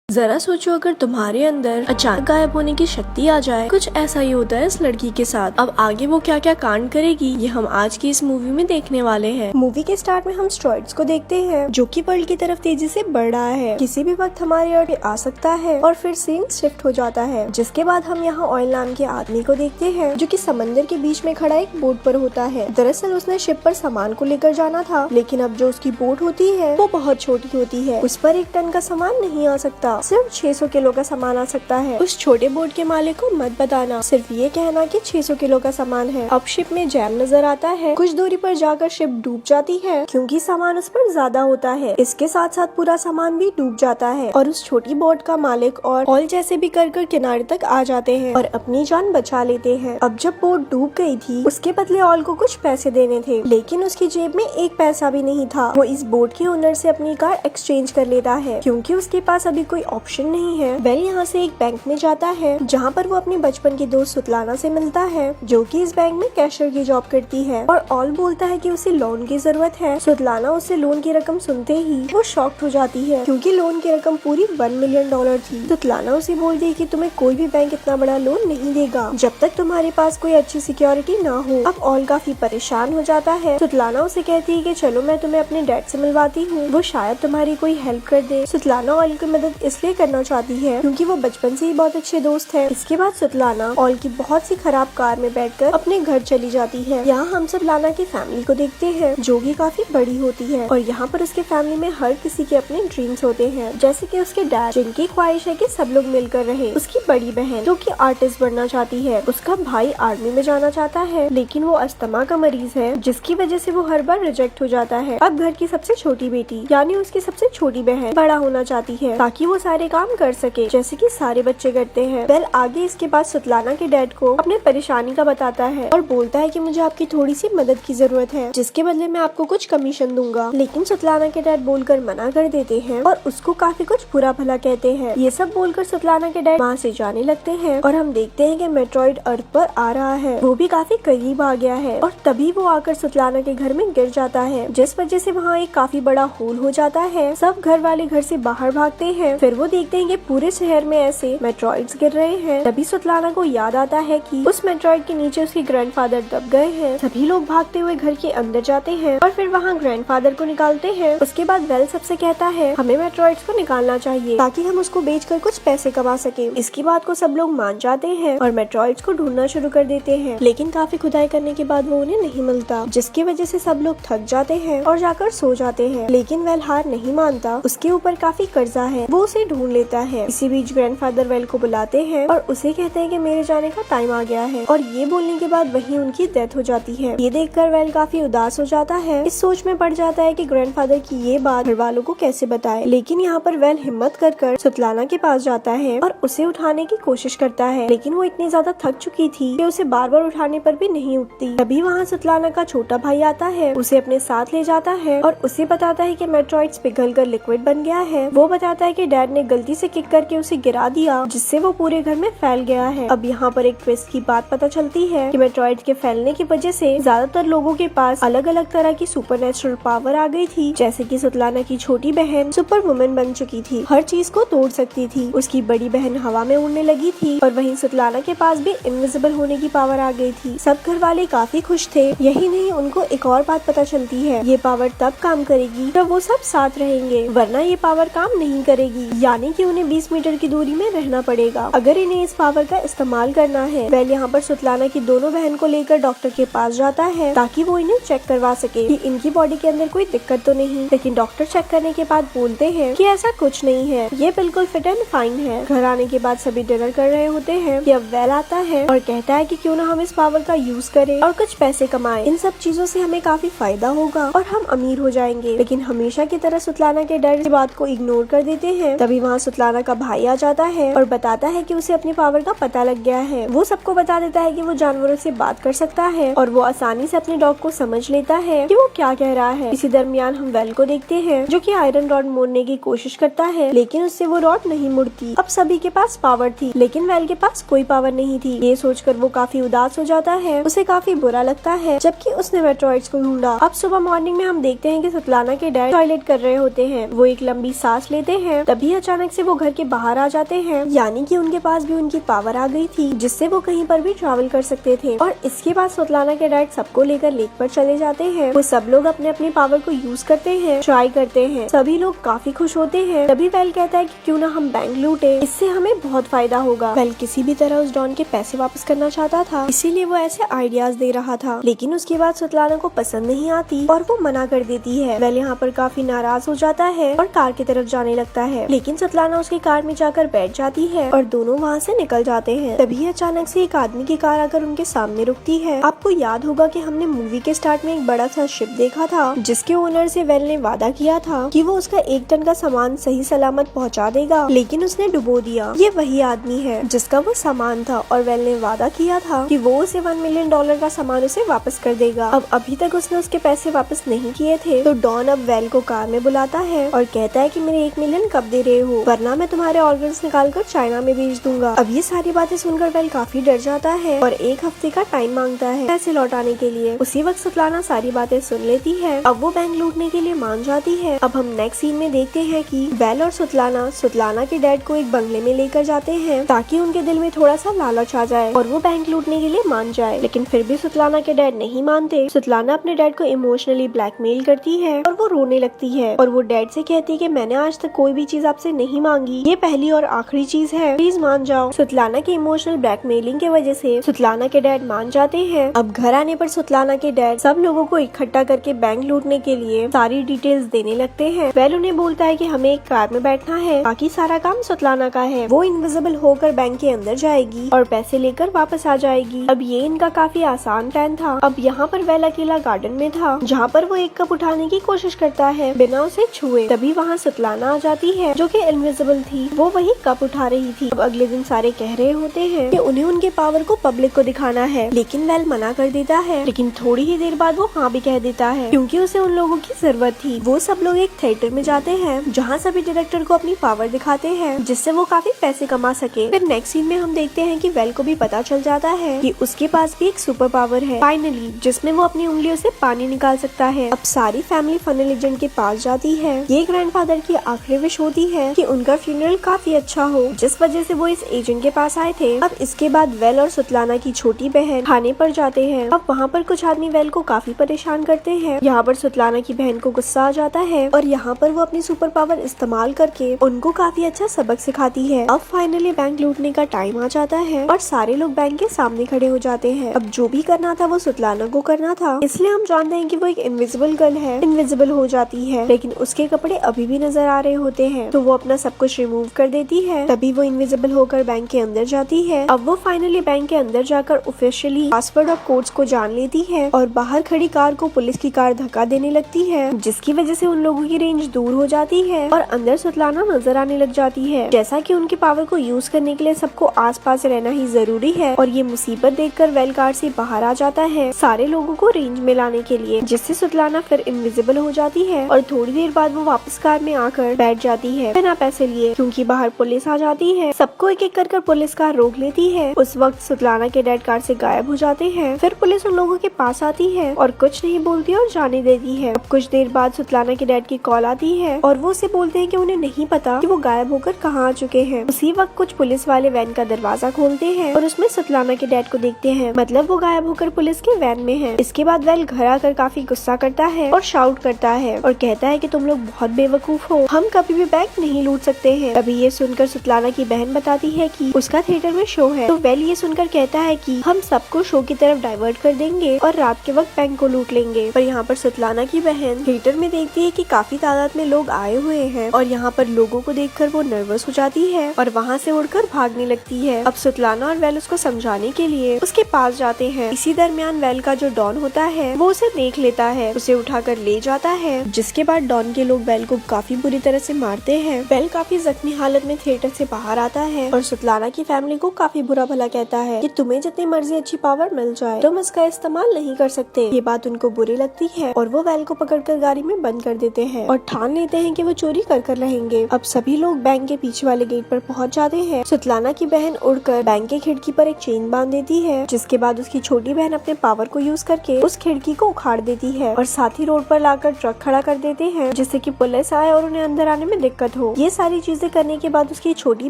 जरा सोचो, अगर तुम्हारे अंदर अचानक गायब होने की शक्ति आ जाए। कुछ ऐसा ही होता है इस लड़की के साथ। अब आगे वो क्या क्या कांड करेगी, ये हम आज की इस मूवी में देखने वाले हैं। मूवी के स्टार्ट में हम स्ट्रॉइड्स को देखते हैं, जो कि वर्ल्ड की तरफ तेजी से बढ़ रहा है। किसी भी वक्त हमारे अर्थ आ सकता है और फिर सीन शिफ्ट हो जाता है। जिसके बाद हम यहाँ ऑयल नाम के आदमी को देखते हैं, जो कि समंदर के बीच में खड़ा एक बोट पर होता है। दरअसल उसने शिप पर सामान को लेकर जाना था, लेकिन अब जो उसकी बोट होती है वो बहुत छोटी होती है। उस पर 1 टन का सामान नहीं आ सकता, सिर्फ 600 किलो का सामान आ सकता है। उस छोटे बोट के मालिक को मत बताना, सिर्फ ये कहना कि 600 किलो का सामान है। अब शिप में जैम नजर आता है। कुछ दूरी पर जाकर शिप डूब जाती है, क्योंकि सामान उस पर ज्यादा होता है। इसके साथ साथ पूरा सामान भी डूब जाता है और उस छोटी बोट का मालिक और ऑल जैसे भी कर किनारे तक आ जाते हैं और अपनी जान बचा लेते हैं। अब जब बोट डूब गई थी, उसके बदले ऑल को कुछ पैसे देने थे, लेकिन उसकी जेब में 1 पैसा भी नहीं था। वो इस बोट के ओनर से अपनी कार एक्सचेंज कर लेता है, क्योंकि उसके पास अभी कोई ऑप्शन नहीं है। वेल यहाँ से एक बैंक में जाता है, जहाँ पर वो अपने बचपन की दोस्त सुतलाना से मिलता है, जो कि इस बैंक में कैशियर की जॉब करती है। और ऑल बोलता है कि उसे लोन की जरूरत है। सुतलाना उससे लोन की रकम सुनते ही वो शॉक्ड हो जाती है, क्योंकि लोन की रकम पूरी $1 मिलियन थी। सुतलाना उसे बोलती है कि तुम्हें कोई भी बैंक इतना बड़ा लोन नहीं देगा जब तक तुम्हारे पास कोई अच्छी सिक्योरिटी ना हो। अब ऑल काफी परेशान हो जाता है। सुतलाना उसे कहती है कि चलो मैं तुम्हें अपने डैड से मिलवाती हूँ, वो शायद तुम्हारी कोई हेल्प कर दे। सुतलाना ऑल की मदद इसलिए करना चाहती है क्योंकि वो बचपन से ही बहुत अच्छे दोस्त हैं। इसके बाद सुतलाना ऑल की बहुत सी खराब कार में बैठकर अपने घर चली जाती है। यहाँ हम सब लाना की फैमिली को देखते हैं, जो कि काफी बड़ी होती है और यहाँ पर उसके फैमिली में हर किसी के अपने ड्रीम्स होते हैं, जैसे कि उसके डैड, जिनकी ख्वाहिश है कि सब लोग मिलकर रहे। उसकी बड़ी बहन, जो कि आर्टिस्ट बनना चाहती है। उसका भाई आर्मी में जाना चाहता है, लेकिन वो अस्थमा का मरीज है, जिसकी वजह से वो हर बार रिजेक्ट हो जाता है। अब घर की सबसे छोटी बेटी, यानी उसकी सबसे छोटी बहन, बड़ा होना चाहती है ताकि वो सारे काम कर सके, जैसे कि सारे बच्चे करते हैं। वेल आगे इसके बाद सुतलाना के डैड को अपने परेशानी का बताता है और बोलता है कि मुझे आपकी थोड़ी सी मदद की जरूरत है, जिसके बदले मैं आपको कुछ कमीशन दूंगा। लेकिन सुतलाना के डैड बोलकर मना कर देते हैं और उसको काफी कुछ बुरा भला कहते हैं। ये सब बोलकर सुतलाना के डैड वहाँ से जाने लगते हैं और हम देखते हैं कि मेट्रॉइड अर्थ पर आ रहा है। वो भी काफी करीब आ गया है और तभी वो आकर सुतलाना के घर में गिर जाता है, जिस वजह से वहाँ एक काफी बड़ा होल हो जाता है। सब घर वाले घर से बाहर भागते हैं। फिर वो देखते हैं कि पूरे शहर में ऐसे मेट्रॉइड्स गिर रहे हैं। तभी सुतलाना को याद आता है कि उस मेट्रॉइड के नीचे उसके ग्रैंडफादर दब गए हैं। सभी लोग भागते हुए घर के अंदर जाते हैं और फिर वहाँ ग्रैंडफादर को निकालते हैं। उसके बाद वेल सबसे कहता है हमें मेट्रॉइड्स को निकालना चाहिए ताकि हम उसको बेचकर कुछ पैसे कमा सके। इसकी बात को सब लोग मान जाते हैं और मेट्रॉइड्स को ढूंढना शुरू कर देते हैं, लेकिन काफी खुदाई करने के बाद वो उन्हें नहीं मिलता, जिसकी वजह से सब लोग थक जाते हैं और जाकर सो जाते हैं। लेकिन वेल हार नहीं मानता, उसके ऊपर काफी कर्जा है, वो उसे ढूंढ लेता है। इसी बीच ग्रैंडफादर वेल को बुलाते हैं और उसे कहते हैं कि मेरे जाने का टाइम आ गया है, और ये बोलने के बाद वहीं उनकी डेथ हो जाती है। ये देखकर वेल काफी उदास हो जाता है। इस सोच में पड़ जाता है कि ग्रैंडफादर की ये बात घर वालों को कैसे बताए। लेकिन यहाँ पर वेल हिम्मत कर सुतलाना के पास जाता है और उसे उठाने की कोशिश करता है, लेकिन वो इतनी ज्यादा थक चुकी थी कि उसे बार बार उठाने पर भी नहीं उठती। तभी वहाँ सुतलाना का छोटा भाई आता है, उसे अपने साथ ले जाता है और उसे बताता है कि मेट्रॉइड्स पिघलकर लिक्विड बन गया है। वो बताता है कि डैड ने गलती से किक करके उसे गिरा दिया, जिससे वो पूरे घर में फैल गया है। अब यहाँ पर एक ट्विस्ट की बात पता चलती है कि मेट्रॉइड के फैलने की वजह से ज्यादातर लोगों के पास अलग अलग तरह की सुपरनेचुरल पावर आ गई थी, जैसे कि सुतलाना की छोटी बहन सुपर वुमेन बन चुकी थी, हर चीज को तोड़ सकती थी। उसकी बड़ी बहन हवा में उड़ने लगी थी और वहीं सुतलाना के पास भी इनविजिबल होने की पावर आ गई थी। सब घर वाले काफी खुश थे। यही नहीं, उनको एक और बात पता चलती है, ये पावर तब काम करेगी जब वो सब साथ रहेंगे, वरना ये पावर काम नहीं करेगी, यानी कि उन्हें 20 मीटर की दूरी में रहना पड़ेगा अगर इन्हें इस पावर का इस्तेमाल करना है। वेल यहाँ पर सुतलाना की दोनों बहन को लेकर डॉक्टर के पास जाता है ताकि वो इन्हें चेक करवा सके कि इनकी बॉडी के अंदर कोई दिक्कत तो नहीं। लेकिन डॉक्टर चेक करने के बाद बोलते हैं कि ऐसा कुछ नहीं है, ये बिल्कुल फिट एंड फाइन है। घर आने के बाद सभी डिनर कर रहे होते हैं कि अब वेल आता है और कहता है कि क्यों ना हम इस पावर का यूज करें और कुछ पैसे कमाएं। इन सब चीजों से हमें काफी फायदा होगा और हम अमीर हो जाएंगे। लेकिन हमेशा की तरह सुतलाना के डैड इस बात को इग्नोर कर देते हैं। तभी वहाँ सुतलाना का भाई आ जाता है और बताता है कि उसे अपनी पावर का पता लग गया है। वो सबको बता देता है कि वो जानवरों से बात कर सकता है और वो आसानी से अपने डॉग को समझ लेता है कि वो क्या कह रहा है। इसी दरमियान हम वेल को देखते हैं, जो कि आयरन रॉड मोड़ने की कोशिश करता है, लेकिन उससे वो रॉड नहीं मुड़ती। अब सभी के पास पावर थी, लेकिन वेल के पास कोई पावर नहीं थी। ये सोचकर वो काफी उदास हो जाता है, उसे काफी बुरा लगता है, जबकि उसने मेट्रॉइड्स को ढूंढा। अब सुबह मॉर्निंग में हम देखते हैं कि सुतलाना के डैड टॉयलेट कर रहे होते हैं। वो एक लंबी सांस लेते हैं, तभी अचानक से वो घर के बाहर आ जाते हैं, यानी कि उनके पास भी उनकी पावर आ गई थी जिससे वो कहीं पर भी ट्रैवल कर सकते थे। और इसके बाद सुतलाना के डैड सबको लेकर लेक पर चले जाते हैं। वो सब लोग अपने अपने पावर को यूज करते हैं, ट्राई करते हैं। सभी लोग काफी खुश होते हैं। तभी वेल कहता है कि क्यों ना हम बैंक लूटे, इससे हमें बहुत फायदा होगा। वेल किसी भी तरह उस डॉन के पैसे वापस करना चाहता था, इसीलिए वो ऐसे आइडियाज दे रहा था। लेकिन उसके बाद सुतलाना को पसंद नहीं आती और वो मना कर देती है। वेल यहाँ पर काफी नाराज हो जाता है और कार की तरफ जाने लगता है, लेकिन सुतलाना उसकी कार में जाकर बैठ जाती है और दोनों वहाँ से निकल जाते हैं। तभी अचानक से एक आदमी की कार आकर उनके सामने रुकती है। आपको याद होगा कि हमने मूवी के स्टार्ट में एक बड़ा सा शिप देखा था जिसके ओनर से वेल ने वादा किया था कि वो उसका 1 टन का सामान सही सलामत पहुंचा देगा, लेकिन उसने डुबो दिया। ये वही आदमी है जिसका वो सामान था और वेल ने वादा किया था कि वो उसे $1 मिलियन का सामान उसे वापस कर देगा। अब अभी तक उसने उसके पैसे वापस नहीं किए थे, तो डॉन अब वेल को कार में बुलाता है और कहता है कि मेरे 1 मिलियन कब दे रहे हो, वरना मैं तुम्हारे ऑर्गन्स निकाल कर चाइना में भेज दूंगा। अब ये सारी बातें सुनकर वेल काफी डर जाता है और 1 हफ्ते का टाइम मांगता है पैसे लौटाने के लिए। उसी वक्त सुतलाना सारी बातें सुन लेती है। अब वो बैंक लूटने के लिए मान जाती है। अब हम नेक्स्ट सीन में देखते हैं कि वेल और सुतलाना के डैड को एक बंगले में लेकर जाते हैं ताकि उनके दिल में थोड़ा सा लालच आ जाए और वो बैंक लूटने के लिए मान जाए। लेकिन फिर भी सुतलाना के डैड नहीं मानते। सुतलाना अपने डैड को इमोशनली ब्लैकमेल करती है और वो रोने लगती है और वो डैड से कहती है कि मैंने आज तक कोई भी चीज आपसे नहीं मांगी, ये पहली और आखिरी चीज है, प्लीज मान जाओ। सुतलाना की इमोशनल ब्लैकमेलिंग की वजह से सुतलाना के डैड मान जाते हैं। अब घर आने पर सुतलाना के डैड सब लोगों को इकट्ठा करके बैंक लूटने के लिए सारी डिटेल्स देने लगते हैं। वेल उन्हें बोलता है कि हमें एक कार में बैठना है, बाकी सारा काम सुतलाना का है। वो इनविजिबल होकर बैंक के अंदर जाएगी और पैसे लेकर वापस आ जाएगी। अब ये इनका काफी आसान प्लान था। अब यहाँ पर वेल अकेला गार्डन में था जहाँ पर वो एक कप उठाने की कोशिश करता है बिना उसे छुए। तभी वहाँ सुतलाना आ जाती है जो कि इनविजिबल थी। वो वही कप उठा रही थी। अब अगले दिन सारे कह रहे होते हैं कि उन्हें उनके पावर को पब्लिक को दिखाना है, लेकिन वेल मना कर देता है। लेकिन थोड़ी ही देर बाद वो हाँ भी कह देता है क्योंकि उसे उन लोगों की जरूरत थी। वो सब लोग एक थिएटर में जाते हैं जहाँ सभी डायरेक्टर को अपनी पावर दिखाते हैं जिससे वो काफी पैसे कमा सके। फिर नेक्स्ट सीन में हम देखते हैं कि वेल को भी पता चल जाता है कि उसके पास भी एक सुपर पावर है फाइनली, जिसमें वो अपनी उंगलियों से पानी निकाल सकता है। अब सारी फैमिली फनल एजेंट के पास जाती है। ये ग्रैंडफादर की आखिरी विश होती है कि उनका फ्यूनरल काफी अच्छा हो, जिस वजह से वो इस एजेंट के पास आए थे। अब इसके बाद वेल और सुतलाना की छोटी बहन खाने पर जाते हैं। अब वहाँ पर कुछ आदमी वेल को काफी परेशान करते हैं। यहाँ पर सुतलाना की बहन को गुस्सा आ जाता है और यहाँ पर वो अपनी सुपर पावर इस्तेमाल करके उनको काफी अच्छा सबक सिखाती है। अब फाइनली बैंक लूटने का टाइम आ जाता है और सारे लोग बैंक के सामने खड़े हो जाते हैं। अब जो भी करना था वो सुतलाना को करना था, इसलिए हम जानते हैं कि वो एक इनविजिबल गर्ल है, इनविजिबल हो जाती है। लेकिन उसके कपड़े अभी भी नजर आ रहे होते हैं, तो वो अपना सब कुछ रिमूव कर देती है। तभी वो इनविजिबल होकर बैंक के अंदर जाती है। अब वो फाइनली बैंक के अंदर जाकर ऑफिशियली पासवर्ड और कोड्स को जान लेती है और बाहर खड़ी कार को पुलिस की कार धक्का देने लगती है, जिसकी वजह से उन लोगों की रेंज दूर हो जाती है और अंदर सुतलाना नजर आने लग जाती है। जैसा कि उनकी पावर को यूज करने के लिए सबको आसपास रहना ही जरूरी है और ये मुसीबत देखकर वेल कार से बाहर आ जाता है सारे लोगों को रेंज में लाने के लिए, जिससे सुतलाना फिर इनविजिबल हो जाती है और थोड़ी देर बाद वो वापस कार में आकर बैठ जाती है बिना पैसे लिए, क्योंकि बाहर पुलिस आ जाती है। सबको एक एक कर पुलिस कार रोक लेती है। उस वक्त सुतलाना के डैड कार से गायब हो जाते हैं। फिर पुलिस उन लोगों के पास आती है और कुछ नहीं बोलती और जाने देती है। अब कुछ देर बाद सुतलाना के डैड की कॉल आती है और वो उसे बोलते हैं कि उन्हें नहीं पता कि वो गायब होकर कहाँ आ चुके हैं। उसी वक्त कुछ पुलिस वाले वैन का दरवाजा खोलते हैं और उसमें सुतलाना के डैड को देखते हैं, मतलब वो गायब होकर पुलिस के वैन में है। इसके बाद वेल घर आकर काफी गुस्सा करता है और शाउट करता है और कहता है कि तुम लोग बहुत बेवकूफ हो, हम कभी भी बैंक नहीं लूट सकते हैं। अभी ये सुनकर सुतलाना की बहन बताती है कि उसका थिएटर में शो है, तो वेल ये सुनकर कहता है कि हम सबको शो की तरफ डाइवर्ट कर देंगे और रात के वक्त बैंक को लूट लेंगे। पर यहाँ पर सुतलाना की बहन थिएटर में देखती है कि काफी तादाद में लोग आए हुए हैं और यहाँ पर लोगों को देखकर वो नर्वस हो जाती है और वहाँ से उड़कर भागने लगती है। अब सुतलाना और वेल उसको समझाने के लिए उसके पास जाते हैं। इसी दरमियान वेल का जो डॉन होता है वो उसे देख लेता है, उसे उठाकर ले जाता है, जिसके बाद डॉन के लोग वेल को काफी बुरी तरह से मारते हैं। वेल काफी जख्मी हालत में थिएटर से बाहर आता है और सुतलाना की फैमिली को काफी बुरा भला कहता है कि तुम्हें जितनी मर्जी अच्छी पावर मिल जाए तुम इसका इस्तेमाल नहीं कर सकते। ये बात उनको बुरी लगती है और वो वेल को पकड़कर गाड़ी में बंद कर देते हैं और ठान लेते हैं कि वो चोरी कर रहेंगे। अब सभी लोग बैंक के पीछे वाले गेट पर पहुंच जाते हैं। सुतलाना की बहन उड़कर बैंक की खिड़की पर एक चेन बांध देती है, जिसके बाद उसकी छोटी बहन अपने पावर को यूज करके उस खिड़की को उखाड़ देती है और साथ ही रोड पर लाकर ट्रक खड़ा कर देते हैं, जिससे कि पुलिस आए और उन्हें अंदर आने में दिक्कत हो। हो। ये सारी चीजें करने के बाद उसकी छोटी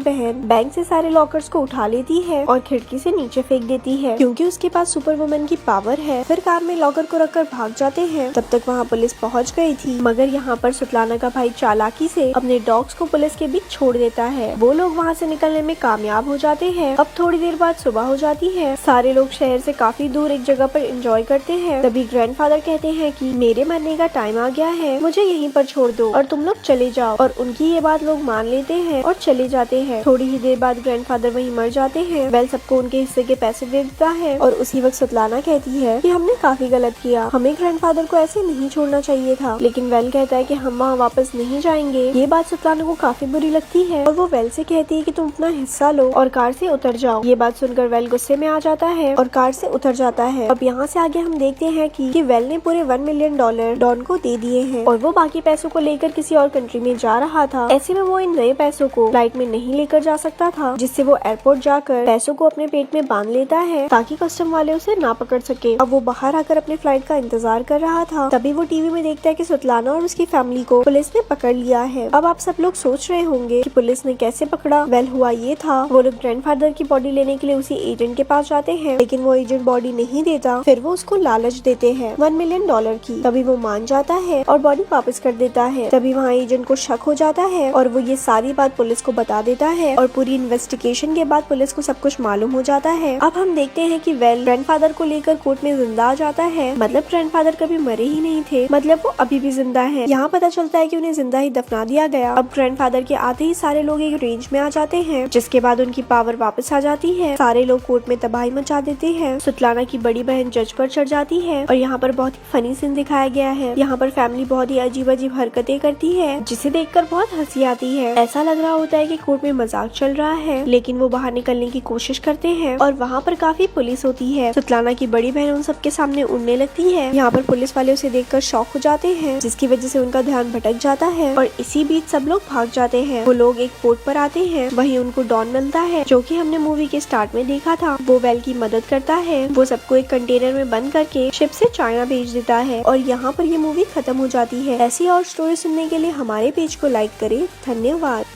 बहन बैंक से सारे लॉकर्स को उठा लेती है और खिड़की से नीचे फेंक देती है क्योंकि उसके पास सुपर वुमन की पावर है। फिर कार में लॉकर को रखकर भाग जाते हैं। तब तक वहाँ पुलिस पहुँच गई थी, मगर यहाँ पर सुतलाना का भाई चालाकी से अपने डॉग्स को पुलिस के बीच छोड़ देता है। वो लोग वहाँ से निकलने में कामयाब हो जाते हैं। अब थोड़ी देर बाद सुबह हो जाती है। सारे लोग शहर से काफी दूर एक जगह पर एंजॉय करते हैं। तभी ग्रैंडफादर कहते हैं कि मेरे मरने का टाइम आ गया है, मुझे यहीं पर छोड़ दो और तुम लोग चले जाओ। और उनकी ये बात लोग मान लेते हैं और चले जाते हैं। थोड़ी ही देर बाद ग्रैंडफादर वहीं मर जाते हैं। वेल सबको उनके हिस्से के पैसे दे देता है और उसी वक्त सुतलाना कहती है कि हमने काफी गलत किया, हमें ग्रैंडफादर को ऐसे नहीं छोड़ना चाहिए था। लेकिन वेल कहता है कि हम वहाँ वापस नहीं जाएंगे। ये बात सुतलाना को काफी बुरी लगती है और वो वेल से कहती है कि तुम अपना हिस्सा लो और कार से उतर जाओ। ये बात सुनकर वेल गुस्से में आ जाता है और कार से उतर जाता है। अब यहाँ से आगे हम देखते हैं कि वेल ने पूरे $1 मिलियन डॉन को दे दिए हैं और वो बाकी पैसों को लेकर किसी और कंट्री में जा रहा था। ऐसे में वो इन नए पैसों को फ्लाइट में नहीं लेकर जा सकता था, जिससे वो एयरपोर्ट जाकर पैसों को अपने पेट में बांध लेता है ताकि कस्टम वाले उसे ना पकड़ सके। अब वो बाहर आकर अपने फ्लाइट का इंतजार कर रहा था। तभी वो टीवी में देखता है कि सुतलाना और उसकी फैमिली को पुलिस ने पकड़ लिया है। अब आप सब लोग सोच रहे होंगे कि पुलिस ने कैसे पकड़ा। वेल हुआ ये था, वो लोग ग्रैंडफादर की बॉडी लेने के लिए उसी एजेंट के पास जाते हैं, लेकिन वो एजेंट बॉडी नहीं देता। फिर वो उसको लालच देते हैं $1 मिलियन की। तभी वो मान जाता है और बॉडी वापस कर देता है। तभी वहाँ एजेंट को शक हो जाता है और वो ये सारी बात पुलिस को बता देता है और पूरी इन्वेस्टिगेशन के बाद पुलिस को सब कुछ मालूम हो जाता है। अब हम देखते हैं कि वेल ग्रैंडफादर को लेकर कोर्ट में जिंदा आ जाता है। मतलब ग्रैंडफादर कभी मरे ही नहीं थे, मतलब वो अभी भी जिंदा है। यहाँ पता चलता है कि उन्हें जिंदा ही दफना दिया गया। अब ग्रैंडफादर के आते ही सारे लोग एक रेंज में आ जाते हैं, जिसके बाद उनकी पावर वापस आ जाती है। सारे लोग कोर्ट में तबाही मचा देते हैं। सुतलाना की बड़ी बहन जज पर चढ़ जाती है और यहाँ पर बहुत ही फनी सीन दिखाया गया है। यहाँ पर फैमिली बहुत ही अजीब अजीब हरकतें करती है, जिसे देखकर बहुत हंसी आती है। ऐसा लग रहा होता है कि कोर्ट में मजाक चल रहा है, लेकिन वो बाहर निकलने की कोशिश करते हैं और वहाँ पर काफी पुलिस होती है। सुतलाना की बड़ी बहन उन सबके सामने उड़ने लगती है। यहाँ पर पुलिस वाले उसे देखकर शॉक हो जाते हैं, जिसकी वजह से उनका ध्यान भटक जाता है और इसी बीच सब लोग भाग जाते हैं। वो लोग एक पोर्ट पर आते हैं, वहीं उनको डॉन मिलता है जो कि हमने मूवी के स्टार्ट में देखा था। वो वेल की मदद करता है। वो सबको एक कंटेनर में बंद करके शिप से चाइना भेज देता है और यहाँ पर ये मूवी खत्म हो जाती है। ऐसी और स्टोरी सुनने के लिए हमारे पेज को लाइक करें। धन्यवाद।